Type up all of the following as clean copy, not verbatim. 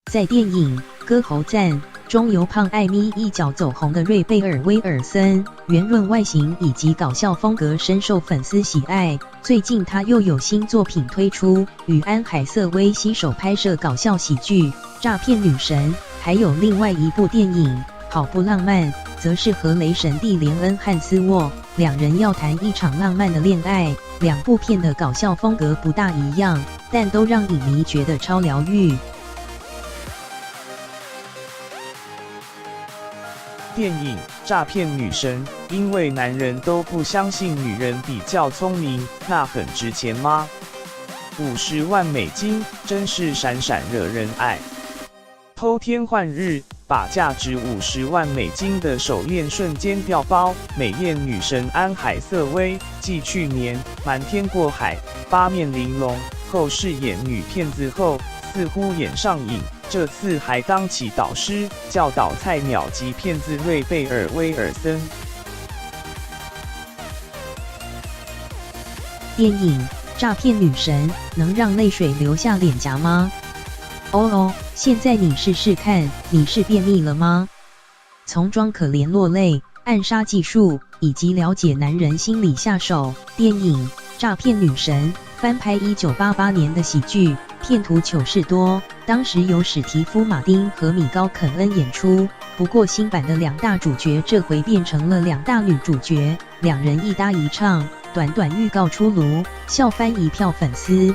在电影《歌喉赞》中由胖艾咪一脚走红的瑞贝尔·威尔森，圆润外形以及搞笑风格深受粉丝喜爱。最近他又有新作品推出，与安海瑟薇携手拍摄搞笑喜剧《诈骗女神》，还有另外一部电影《好不浪漫》，则是和雷神蒂连恩·汉斯沃两人要谈一场浪漫的恋爱。两部片的搞笑风格不大一样，但都让影迷觉得超疗愈。电影《诈骗女神》，因为男人都不相信女人比较聪明，那很值钱吗？50万美金，真是闪闪惹人爱。偷天换日，把价值50万美金的手链瞬间调包。美艳女神安海瑟薇继去年《瞒天过海》八面玲珑后饰演女骗子后，似乎演上瘾。这次还当起导师，教导菜鸟级骗子瑞贝尔·威尔森。电影《诈骗女神》能让泪水流下脸颊吗？哦，现在你试试看，你是便秘了吗？从装可怜落泪、暗杀技术以及了解男人心理下手。电影《诈骗女神》翻拍1988年的喜剧，片图糗事多，当时由史蒂夫·马丁和米高·肯恩演出。不过新版的两大主角这回变成了两大女主角，两人一搭一唱，短短预告出炉，笑翻一票粉丝。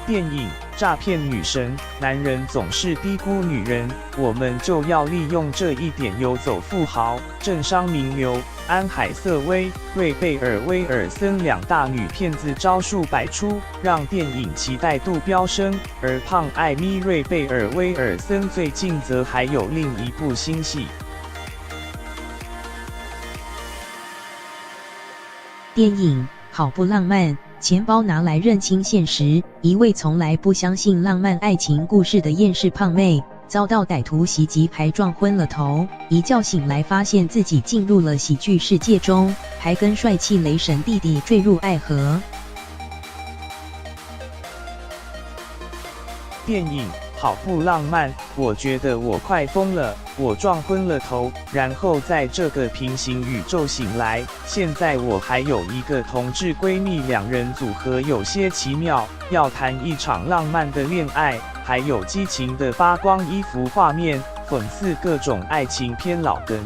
电影《诈骗女神》，男人总是低估女人，我们就要利用这一点游走富豪、政商名流安海瑟薇、瑞贝尔·威尔森两大女骗子招数百出，让电影期待度飙升。而胖艾咪瑞贝尔·威尔森最近则还有另一部新戏。电影《好不浪漫》，钱包拿来认清现实。一位从来不相信浪漫爱情故事的厌世胖妹，遭到歹徒袭击还撞昏了头，一觉醒来发现自己进入了喜剧世界中，还跟帅气雷神弟弟坠入爱河。电影好不浪漫，我觉得我快疯了，我撞昏了头，然后在这个平行宇宙醒来。现在我还有一个同志闺蜜，两人组合有些奇妙，要谈一场浪漫的恋爱，还有激情的发光衣服画面，讽刺各种爱情偏老梗。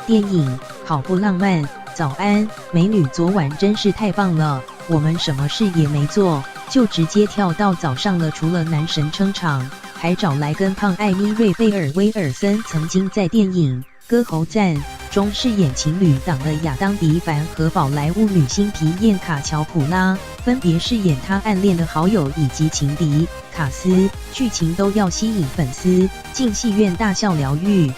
电影好不浪漫，早安，美女，昨晚真是太棒了。我们什么事也没做，就直接跳到早上了。除了男神撑场，还找来跟胖艾咪瑞贝尔·威尔森曾经在电影《歌喉赞》中饰演情侣档的亚当·迪凡和宝莱坞女星皮燕卡乔普拉，分别饰演他暗恋的好友以及情敌卡斯，剧情都要吸引粉丝进戏院大笑疗愈。